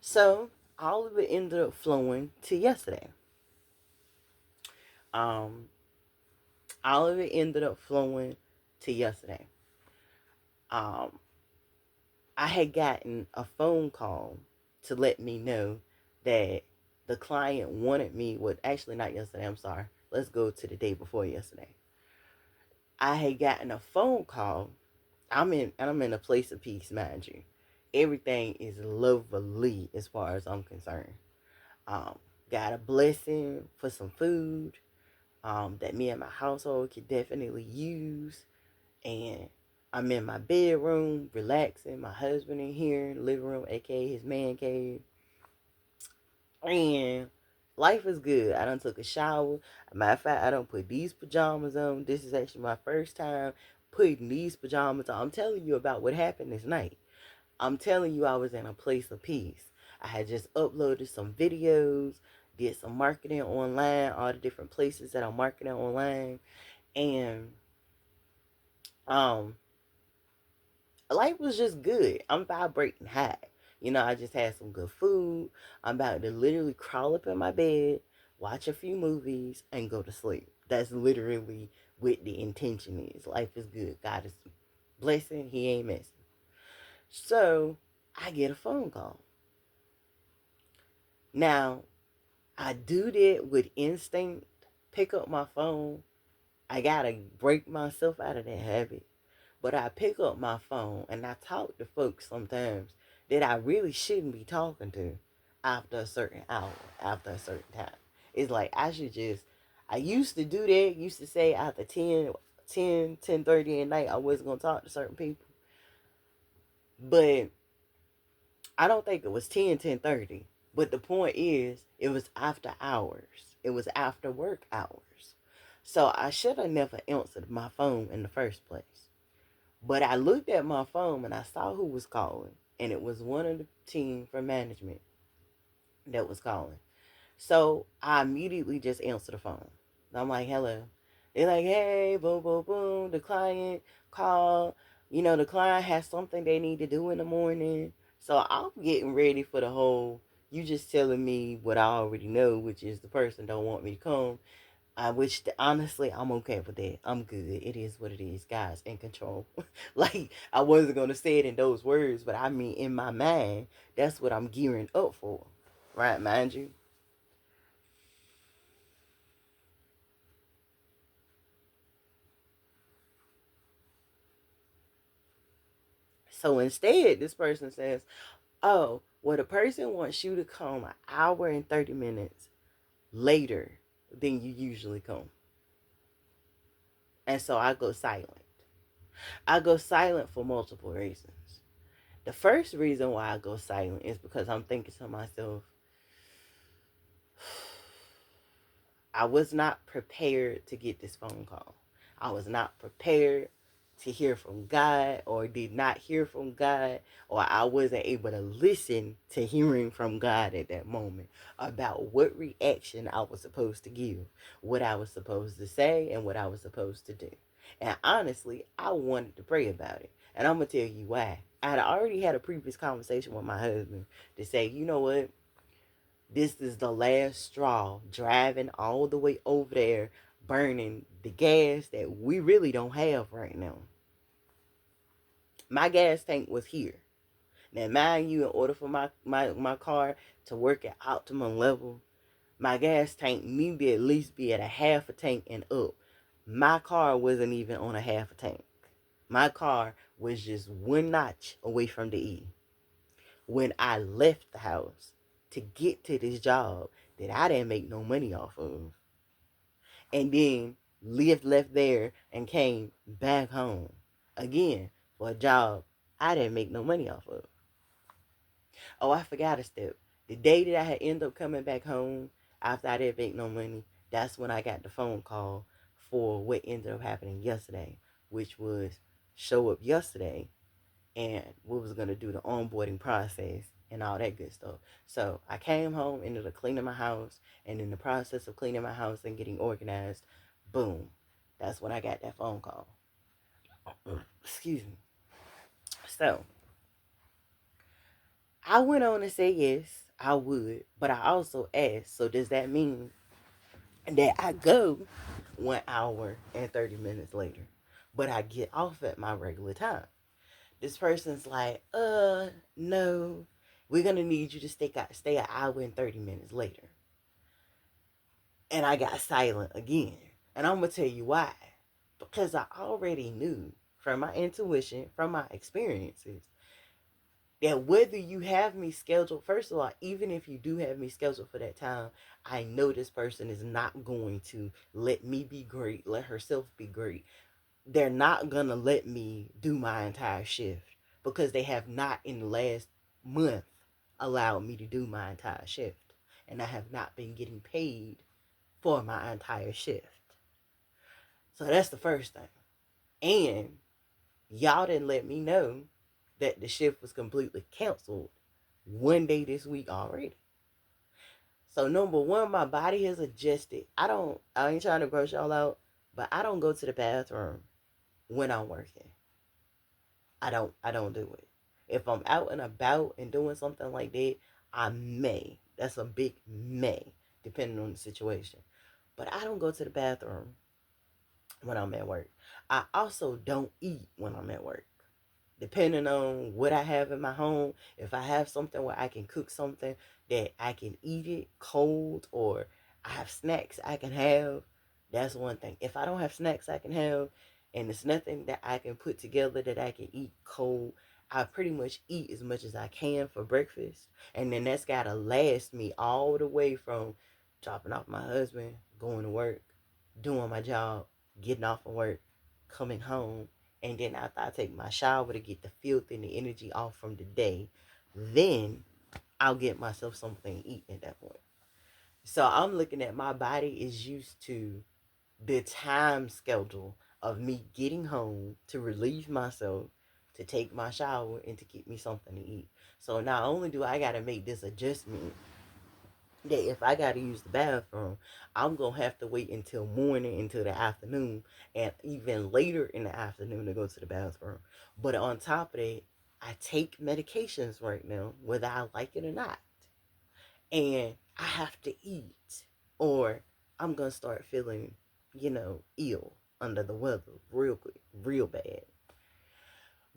So all of it ended up flowing to yesterday. Um, all of it ended up flowing to yesterday. Um, I had gotten a phone call to let me know that the client wanted me. Well, actually, not yesterday. I'm sorry. Let's go to the day before yesterday. I had gotten a phone call. I'm in a place of peace, mind you. Everything is lovely as far as I'm concerned. Um, got a blessing for some food that me and my household could definitely use. And I'm in my bedroom, relaxing. My husband in here in the living room, aka his man cave. And life is good. I done took a shower. Matter of fact, I don't put these pajamas on. This is actually my first time putting these pajamas on. I'm telling you about what happened this night. I'm telling you, I was in a place of peace. I had just uploaded some videos, did some marketing online, all the different places that I'm marketing online, and um, life was just good. I'm vibrating high. I just had some good food. I'm about to literally crawl up in my bed, watch a few movies, and go to sleep. That's literally what the intention is. Life is good. God is blessing. He ain't messing. So I get a phone call. Now, I do that with instinct. Pick up my phone. I gotta break myself out of that habit. But I pick up my phone and I talk to folks sometimes that I really shouldn't be talking to after a certain hour, after a certain time. It's like I should just, I used to do that, used to say after 10:30 at night, I wasn't going to talk to certain people. But I don't think it was 10:30. But the point is, it was after hours. It was after work hours. So I should have never answered my phone in the first place. But I looked at my phone and I saw who was calling. And it was one of the team from management that was calling. So I immediately just answered the phone. I'm like, hello. They're like, hey, boom, boom, boom. The client called. The client has something they need to do in the morning. So I'm getting ready for the whole, you just telling me what I already know, which is the person don't want me to come. Which honestly, I'm okay with that. I'm good. It is what it is. God's in control. Like, I wasn't going to say it in those words, but I mean, in my mind, that's what I'm gearing up for. Right, mind you? So instead, this person says, oh, well, the person wants you to come an hour and 30 minutes later than you usually come. And so I go silent. I go silent for multiple reasons. The first reason why I go silent is because I'm thinking to myself, I was not prepared to get this phone call. I was not prepared to hear from God, or did not hear from God, or I wasn't able to listen to hearing from God at that moment about what reaction I was supposed to give, what I was supposed to say, and what I was supposed to do. And honestly, I wanted to pray about it. And I'm going to tell you why. I had already had a previous conversation with my husband to say, you know what? This is the last straw, driving all the way over there, burning the gas that we really don't have right now. My gas tank was here. Now, mind you, in order for my car to work at optimum level, my gas tank needed to at least be at a half a tank and up. My car wasn't even on a half a tank. My car was just one notch away from the E. When I left the house to get to this job that I didn't make no money off of, and then lived left there and came back home again for a job I didn't make no money off of. Oh, I forgot a step. The day that I had ended up coming back home after I didn't make no money, that's when I got the phone call for what ended up happening yesterday, which was show up yesterday and we was gonna do the onboarding process and all that good stuff. So I came home, ended up cleaning my house, and in the process of cleaning my house and getting organized, boom, that's when I got that phone call. Excuse me. So I went on to say yes, I would, but I also asked, so does that mean that I go 1 hour and 30 minutes later, but I get off at my regular time? This person's like, no, we're gonna need you to stay an hour and 30 minutes later. And I got silent again. And I'm gonna tell you why. Because I already knew from my intuition, from my experiences, that whether you have me scheduled, first of all, even if you do have me scheduled for that time, I know this person is not going to let me be great, let herself be great. They're not gonna let me do my entire shift because they have not in the last month allowed me to do my entire shift. And I have not been getting paid for my entire shift. So that's the first thing. And y'all didn't let me know that the shift was completely canceled one day this week already. So number one, my body has adjusted. I ain't trying to gross y'all out, but I don't go to the bathroom when I'm working. I don't do it. If I'm out and about and doing something like that, I may. That's a big may, depending on the situation. But I don't go to the bathroom when I'm at work. I also don't eat when I'm at work. Depending on what I have in my home, if I have something where I can cook something that I can eat it cold, or I have snacks I can have, that's one thing. If I don't have snacks I can have, and it's nothing that I can put together that I can eat cold, I pretty much eat as much as I can for breakfast. And then that's got to last me all the way from dropping off my husband, going to work, doing my job, getting off of work, coming home, and then after I take my shower to get the filth and the energy off from the day, then I'll get myself something to eat at that point. So I'm looking at my body is used to the time schedule of me getting home to relieve myself, to take my shower, and to get me something to eat. So not only do I got to make this adjustment that if I got to use the bathroom, I'm going to have to wait until morning, until the afternoon, and even later in the afternoon to go to the bathroom. But on top of that, I take medications right now, whether I like it or not. And I have to eat, or I'm going to start feeling, ill, under the weather, real quick, real bad.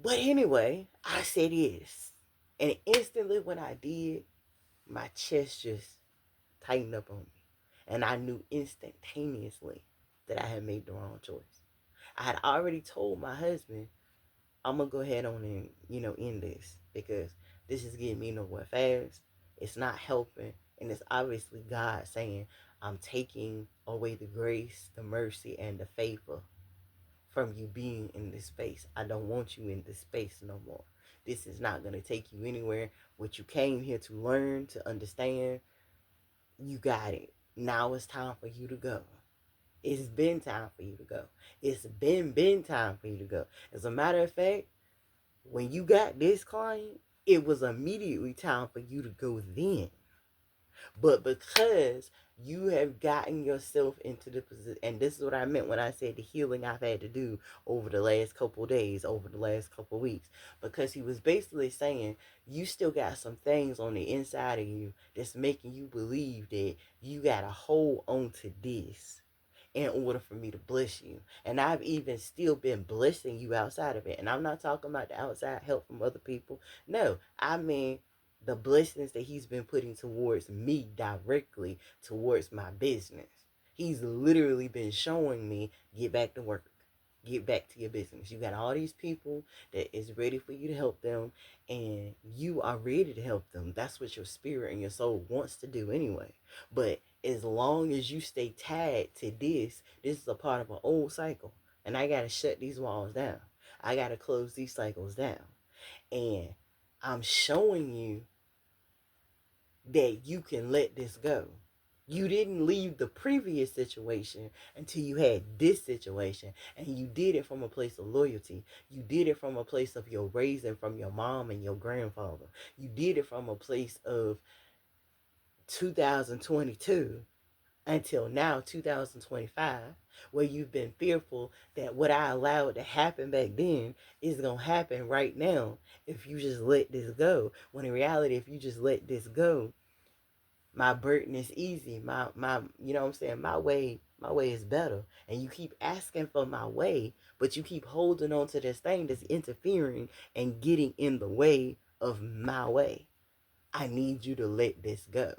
But anyway, I said yes. And instantly when I did, my chest just tightened up on me. And I knew instantaneously that I had made the wrong choice. I had already told my husband, I'm going to go ahead on and, end this, because this is getting me nowhere fast. It's not helping. And it's obviously God saying, I'm taking away the grace, the mercy, and the favor from you being in this space. I don't want you in this space no more. This is not going to take you anywhere. What you came here to learn, to understand, you got it. Now it's time for you to go. It's been time for you to go. It's been time for you to go. As a matter of fact, when you got this client, it was immediately time for you to go then. But because you have gotten yourself into the position, and this is what I meant when I said the healing I've had to do over the last couple days, over the last couple weeks, because he was basically saying you still got some things on the inside of you that's making you believe that you got to hold on to this in order for me to bless you. And I've even still been blessing you outside of it. And I'm not talking about the outside help from other people. No, I mean the blessings that he's been putting towards me directly towards my business. He's literally been showing me, get back to work. Get back to your business. You got all these people that is ready for you to help them, and you are ready to help them. That's what your spirit and your soul wants to do anyway. But as long as you stay tied to this is a part of an old cycle. And I got to shut these walls down. I got to close these cycles down. And I'm showing you that you can let this go. You didn't leave the previous situation until you had this situation, and you did it from a place of loyalty. You did it from a place of your raising from your mom and your grandfather. You did it from a place of 2022 until now, 2025, where you've been fearful that what I allowed to happen back then is going to happen right now if you just let this go. When in reality, if you just let this go, my burden is easy. My you know what I'm saying? My way is better. And you keep asking for my way, but you keep holding on to this thing that's interfering and getting in the way of my way. I need you to let this go.